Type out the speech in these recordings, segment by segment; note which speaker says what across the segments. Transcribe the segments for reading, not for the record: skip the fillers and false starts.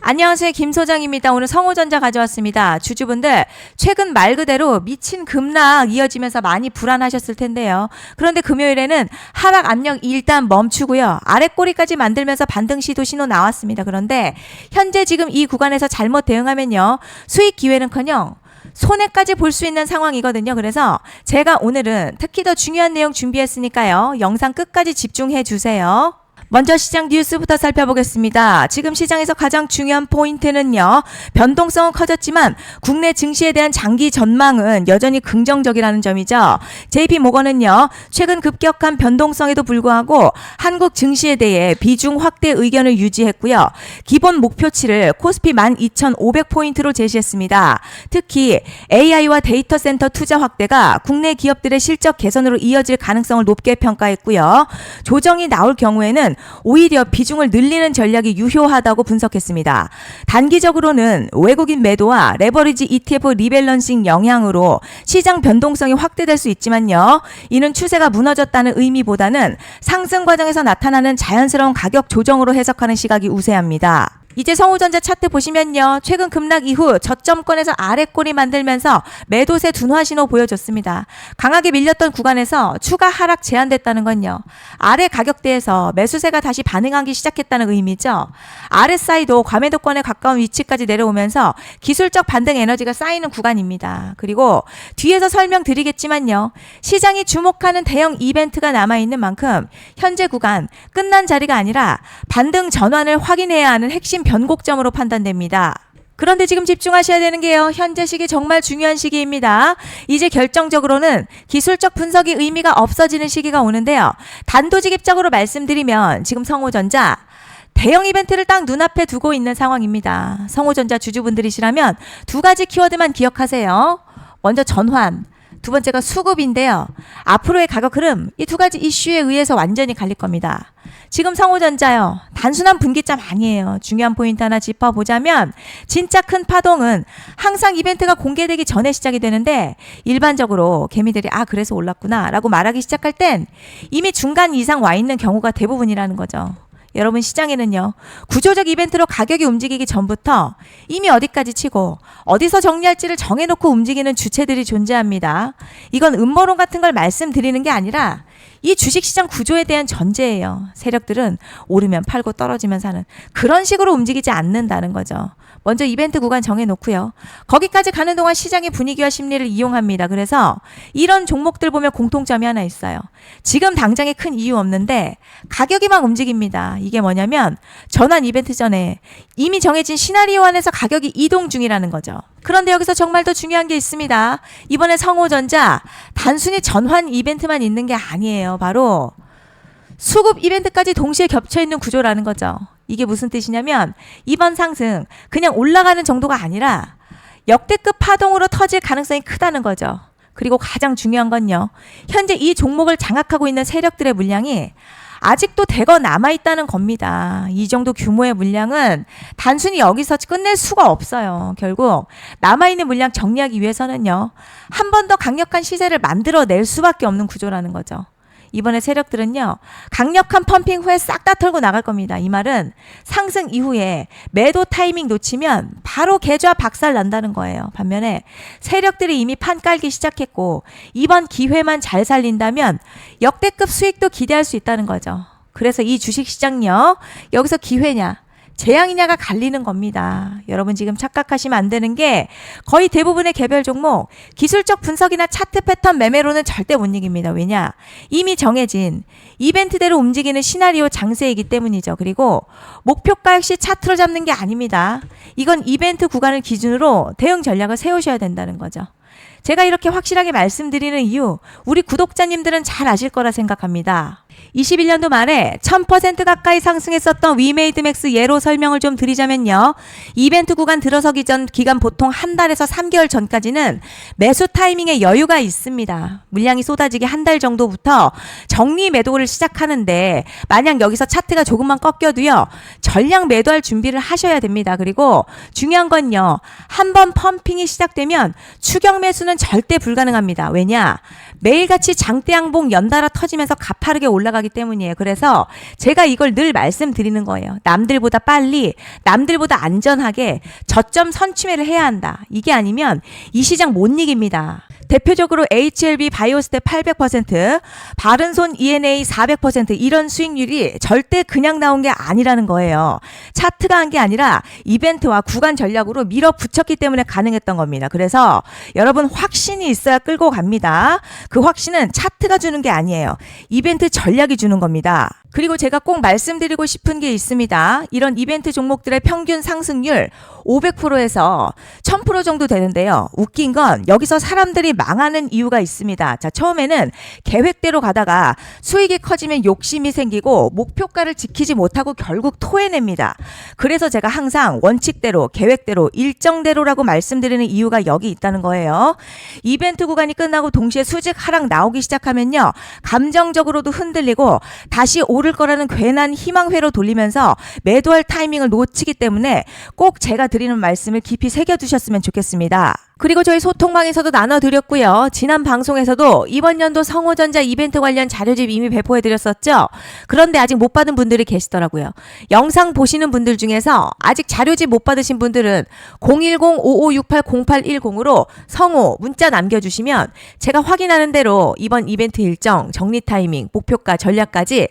Speaker 1: 안녕하세요. 김 소장입니다. 오늘 성호전자 가져왔습니다. 주주분들 최근 말 그대로 미친 급락 이어지면서 많이 불안하셨을 텐데요. 그런데 금요일에는 하락 압력 일단 멈추고요. 아래 꼬리까지 만들면서 반등 시도 신호 나왔습니다. 그런데 현재 지금 이 구간에서 잘못 대응하면요. 수익 기회는커녕 손해까지 볼 수 있는 상황이거든요. 그래서 제가 오늘은 특히 더 중요한 내용 준비했으니까요. 영상 끝까지 집중해 주세요. 먼저 시장 뉴스부터 살펴보겠습니다. 지금 시장에서 가장 중요한 포인트는요. 변동성은 커졌지만 국내 증시에 대한 장기 전망은 여전히 긍정적이라는 점이죠. JP모건은요. 최근 급격한 변동성에도 불구하고 한국 증시에 대해 비중 확대 의견을 유지했고요. 기본 목표치를 코스피 12,500포인트로 제시했습니다. 특히 AI와 데이터 센터 투자 확대가 국내 기업들의 실적 개선으로 이어질 가능성을 높게 평가했고요. 조정이 나올 경우에는 오히려 비중을 늘리는 전략이 유효하다고 분석했습니다. 단기적으로는 외국인 매도와 레버리지 ETF 리밸런싱 영향으로 시장 변동성이 확대될 수 있지만요. 이는 추세가 무너졌다는 의미보다는 상승 과정에서 나타나는 자연스러운 가격 조정으로 해석하는 시각이 우세합니다. 이제 성호전자 차트 보시면요. 최근 급락 이후 저점권에서 아래 꼬리 만들면서 매도세 둔화 신호 보여줬습니다. 강하게 밀렸던 구간에서 추가 하락 제한됐다는 건요. 아래 가격대에서 매수세가 다시 반응하기 시작했다는 의미죠. RSI도 과매도권에 가까운 위치까지 내려오면서 기술적 반등 에너지가 쌓이는 구간입니다. 그리고 뒤에서 설명드리겠지만요. 시장이 주목하는 대형 이벤트가 남아있는 만큼 현재 구간 끝난 자리가 아니라 반등 전환을 확인해야 하는 핵심 변곡점으로 판단됩니다. 그런데 지금 집중하셔야 되는 게요. 현재 시기 정말 중요한 시기입니다. 이제 결정적으로는 기술적 분석이 의미가 없어지는 시기가 오는데요. 단도직입적으로 말씀드리면 지금 성호전자 대형 이벤트를 딱 눈앞에 두고 있는 상황입니다. 성호전자 주주분들이시라면 두 가지 키워드만 기억하세요. 먼저 전환, 두 번째가 수급인데요. 앞으로의 가격 흐름, 이 두 가지 이슈에 의해서 완전히 갈릴 겁니다. 지금 성호전자요. 단순한 분기점 아니에요. 중요한 포인트 하나 짚어보자면 진짜 큰 파동은 항상 이벤트가 공개되기 전에 시작이 되는데 일반적으로 개미들이 그래서 올랐구나 라고 말하기 시작할 땐 이미 중간 이상 와 있는 경우가 대부분이라는 거죠. 여러분 시장에는요. 구조적 이벤트로 가격이 움직이기 전부터 이미 어디까지 치고 어디서 정리할지를 정해놓고 움직이는 주체들이 존재합니다. 이건 음모론 같은 걸 말씀드리는 게 아니라 이 주식시장 구조에 대한 전제예요. 세력들은 오르면 팔고 떨어지면 사는 그런 식으로 움직이지 않는다는 거죠. 먼저 이벤트 구간 정해놓고요. 거기까지 가는 동안 시장의 분위기와 심리를 이용합니다. 그래서 이런 종목들 보면 공통점이 하나 있어요. 지금 당장에 큰 이유 없는데 가격이 막 움직입니다. 이게 뭐냐면 전환 이벤트 전에 이미 정해진 시나리오 안에서 가격이 이동 중이라는 거죠. 그런데 여기서 정말 더 중요한 게 있습니다. 이번에 성호전자 단순히 전환 이벤트만 있는 게 아니에요. 바로 수급 이벤트까지 동시에 겹쳐있는 구조라는 거죠. 이게 무슨 뜻이냐면 이번 상승 그냥 올라가는 정도가 아니라 역대급 파동으로 터질 가능성이 크다는 거죠. 그리고 가장 중요한 건요. 현재 이 종목을 장악하고 있는 세력들의 물량이 아직도 대거 남아있다는 겁니다. 이 정도 규모의 물량은 단순히 여기서 끝낼 수가 없어요. 결국 남아있는 물량 정리하기 위해서는요. 한 번 더 강력한 시세를 만들어낼 수밖에 없는 구조라는 거죠. 이번에 세력들은요. 강력한 펌핑 후에 싹 다 털고 나갈 겁니다. 이 말은 상승 이후에 매도 타이밍 놓치면 바로 계좌 박살 난다는 거예요. 반면에 세력들이 이미 판 깔기 시작했고 이번 기회만 잘 살린다면 역대급 수익도 기대할 수 있다는 거죠. 그래서 이 주식시장요. 여기서 기회냐 재앙이냐가 갈리는 겁니다. 여러분 지금 착각하시면 안 되는 게 거의 대부분의 개별 종목 기술적 분석이나 차트 패턴 매매로는 절대 못 이깁니다. 왜냐? 이미 정해진 이벤트대로 움직이는 시나리오 장세이기 때문이죠. 그리고 목표가 역시 차트로 잡는 게 아닙니다. 이건 이벤트 구간을 기준으로 대응 전략을 세우셔야 된다는 거죠. 제가 이렇게 확실하게 말씀드리는 이유 우리 구독자님들은 잘 아실 거라 생각합니다. 21년도 말에 1000% 가까이 상승했었던 위메이드맥스 예로 설명을 좀 드리자면요. 이벤트 구간 들어서기 전 기간 보통 한 달에서 3개월 전까지는 매수 타이밍에 여유가 있습니다. 물량이 쏟아지기 한 달 정도부터 정리 매도를 시작하는데 만약 여기서 차트가 조금만 꺾여도요. 전량 매도할 준비를 하셔야 됩니다. 그리고 중요한 건요. 한번 펌핑이 시작되면 추격 매수는 절대 불가능합니다. 왜냐? 매일같이 장대양봉 연달아 터지면서 가파르게 올라 올라가기 때문이에요. 그래서 제가 이걸 늘 말씀드리는 거예요. 남들보다 빨리, 남들보다 안전하게 저점 선취매를 해야 한다. 이게 아니면 이 시장 못 이깁니다. 대표적으로 HLB 바이오스텝 800%, 바른손 ENA 400% 이런 수익률이 절대 그냥 나온 게 아니라는 거예요. 차트가 한 게 아니라 이벤트와 구간 전략으로 밀어붙였기 때문에 가능했던 겁니다. 그래서 여러분 확신이 있어야 끌고 갑니다. 그 확신은 차트가 주는 게 아니에요. 이벤트 전략이 주는 겁니다. 그리고 제가 꼭 말씀드리고 싶은 게 있습니다. 이런 이벤트 종목들의 평균 상승률 500%에서 1000% 정도 되는데요. 웃긴 건 여기서 사람들이 망하는 이유가 있습니다. 자, 처음에는 계획대로 가다가 수익이 커지면 욕심이 생기고 목표가를 지키지 못하고 결국 토해냅니다. 그래서 제가 항상 원칙대로, 계획대로, 일정대로라고 말씀드리는 이유가 여기 있다는 거예요. 이벤트 구간이 끝나고 동시에 수직 하락 나오기 시작하면요. 감정적으로도 흔들리고 다시 오를 거라는 괜한 희망회로 돌리면서 매도할 타이밍을 놓치기 때문에 꼭 제가 드리는 말씀을 깊이 새겨두셨으면 좋겠습니다. 그리고 저희 소통방에서도 나눠드렸고요. 지난 방송에서도 이번 연도 성호전자 이벤트 관련 자료집 이미 배포해드렸었죠. 그런데 아직 못 받은 분들이 계시더라고요. 영상 보시는 분들 중에서 아직 자료집 못 받으신 분들은 010-5568-0810으로 성호 문자 남겨주시면 제가 확인하는 대로 이번 이벤트 일정, 정리 타이밍, 목표가, 전략까지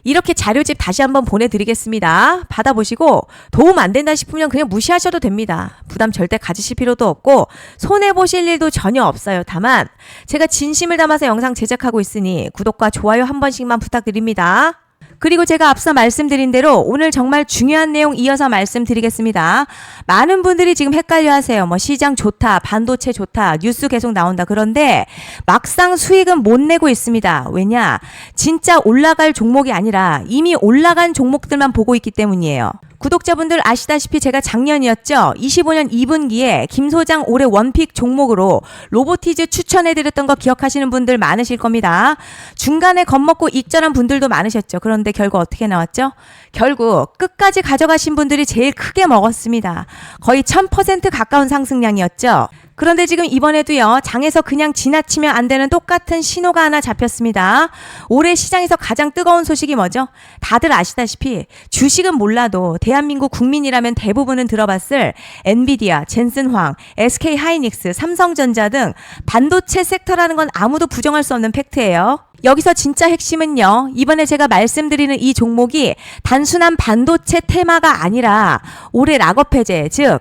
Speaker 1: 이렇게 자료집 다시 한번 보내드리겠습니다. 받아보시고 도움 안 된다 싶으면 그냥 무시하셔도 됩니다. 부담 절대 가지실 필요도 없고 손해보실 일도 전혀 없어요. 다만 제가 진심을 담아서 영상 제작하고 있으니 구독과 좋아요 한 번씩만 부탁드립니다. 그리고 제가 앞서 말씀드린 대로 오늘 정말 중요한 내용 이어서 말씀드리겠습니다. 많은 분들이 지금 헷갈려 하세요. 시장 좋다, 반도체 좋다, 뉴스 계속 나온다. 그런데 막상 수익은 못 내고 있습니다. 왜냐? 진짜 올라갈 종목이 아니라 이미 올라간 종목들만 보고 있기 때문이에요. 구독자분들 아시다시피 제가 작년이었죠. 25년 2분기에 김 소장 올해 원픽 종목으로 로보티즈 추천해드렸던 거 기억하시는 분들 많으실 겁니다. 중간에 겁먹고 익절한 분들도 많으셨죠. 그런데 결국 어떻게 나왔죠? 결국 끝까지 가져가신 분들이 제일 크게 먹었습니다. 거의 1000% 가까운 상승량이었죠. 그런데 지금 이번에도요, 장에서 그냥 지나치면 안 되는 똑같은 신호가 하나 잡혔습니다. 올해 시장에서 가장 뜨거운 소식이 뭐죠? 다들 아시다시피 주식은 몰라도 대한민국 국민이라면 대부분은 들어봤을 엔비디아, 젠슨황, SK하이닉스, 삼성전자 등 반도체 섹터라는 건 아무도 부정할 수 없는 팩트예요. 여기서 진짜 핵심은요, 이번에 제가 말씀드리는 이 종목이 단순한 반도체 테마가 아니라 올해 락업 해제, 즉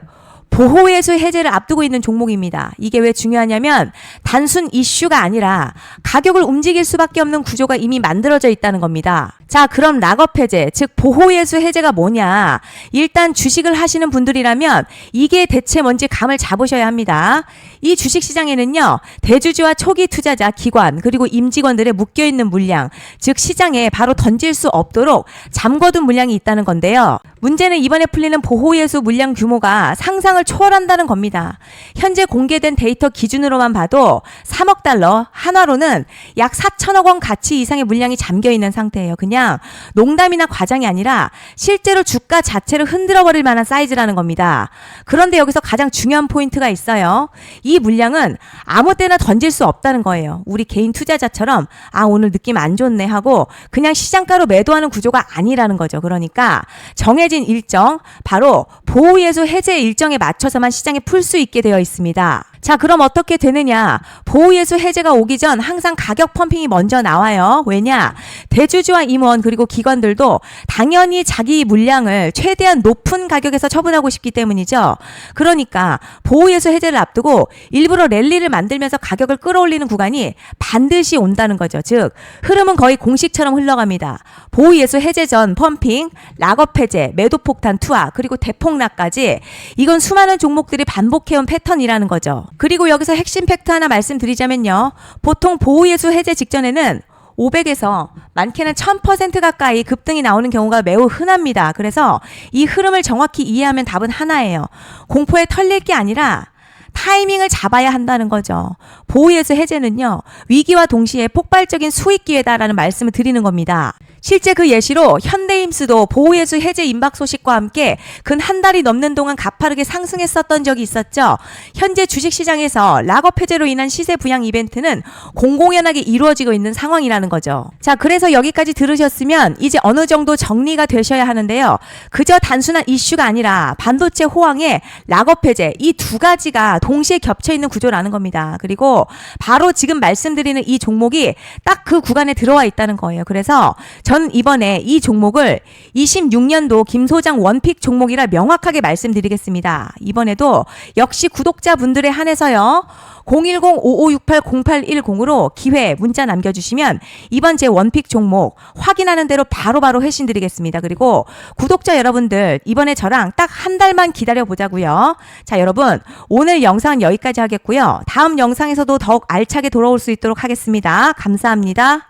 Speaker 1: 보호예수 해제를 앞두고 있는 종목입니다. 이게 왜 중요하냐면 단순 이슈가 아니라 가격을 움직일 수밖에 없는 구조가 이미 만들어져 있다는 겁니다. 자, 그럼 락업 해제, 즉 보호예수 해제가 뭐냐? 일단 주식을 하시는 분들이라면 이게 대체 뭔지 감을 잡으셔야 합니다. 이 주식시장에는요, 대주주와 초기 투자자, 기관, 그리고 임직원들의 묶여있는 물량, 즉 시장에 바로 던질 수 없도록 잠궈둔 물량이 있다는 건데요. 문제는 이번에 풀리는 보호예수 물량 규모가 상상을 초월한다는 겁니다. 현재 공개된 데이터 기준으로만 봐도 3억 달러, 한화로는 약 4천억 원 가치 이상의 물량이 잠겨있는 상태예요. 그냥 농담이나 과장이 아니라 실제로 주가 자체를 흔들어버릴 만한 사이즈라는 겁니다. 그런데 여기서 가장 중요한 포인트가 있어요. 이 물량은 아무 때나 던질 수 없다는 거예요. 우리 개인 투자자처럼 오늘 느낌 안 좋네 하고 그냥 시장가로 매도하는 구조가 아니라는 거죠. 그러니까 정해진 일정, 바로 보호예수 해제 일정에 맞춰서만 시장에 풀 수 있게 되어 있습니다. 자, 그럼 어떻게 되느냐? 보호예수 해제가 오기 전 항상 가격 펌핑이 먼저 나와요. 왜냐? 대주주와 임원 그리고 기관들도 당연히 자기 물량을 최대한 높은 가격에서 처분하고 싶기 때문이죠. 그러니까 보호예수 해제를 앞두고 일부러 랠리를 만들면서 가격을 끌어올리는 구간이 반드시 온다는 거죠. 즉 흐름은 거의 공식처럼 흘러갑니다. 보호예수 해제 전 펌핑, 락업 해제, 매도 폭탄 투하, 그리고 대폭락까지 이건 수많은 종목들이 반복해온 패턴이라는 거죠. 그리고 여기서 핵심 팩트 하나 말씀드리자면요. 보통 보호예수 해제 직전에는 500에서 많게는 1000% 가까이 급등이 나오는 경우가 매우 흔합니다. 그래서 이 흐름을 정확히 이해하면 답은 하나예요. 공포에 털릴 게 아니라 타이밍을 잡아야 한다는 거죠. 보호예수 해제는요, 위기와 동시에 폭발적인 수익 기회다라는 말씀을 드리는 겁니다. 실제 그 예시로 현대임스도 보호예수 해제 임박 소식과 함께 근 한 달이 넘는 동안 가파르게 상승했었던 적이 있었죠. 현재 주식시장에서 락업 해제로 인한 시세 부양 이벤트는 공공연하게 이루어지고 있는 상황이라는 거죠. 자, 그래서 여기까지 들으셨으면 이제 어느 정도 정리가 되셔야 하는데요. 그저 단순한 이슈가 아니라 반도체 호황에 락업 해제 이 두 가지가 동시에 겹쳐 있는 구조라는 겁니다. 그리고 바로 지금 말씀드리는 이 종목이 딱 그 구간에 들어와 있다는 거예요. 그래서 전 이번에 이 종목을 26년도 김 소장 원픽 종목이라 명확하게 말씀드리겠습니다. 이번에도 역시 구독자분들에 한해서요. 010-5568-0810으로 기회 문자 남겨주시면 이번 제 원픽 종목 확인하는 대로 바로바로 회신 드리겠습니다. 그리고 구독자 여러분들 이번에 저랑 딱 한 달만 기다려 보자고요. 자, 여러분 오늘 영상은 여기까지 하겠고요. 다음 영상에서도 더욱 알차게 돌아올 수 있도록 하겠습니다. 감사합니다.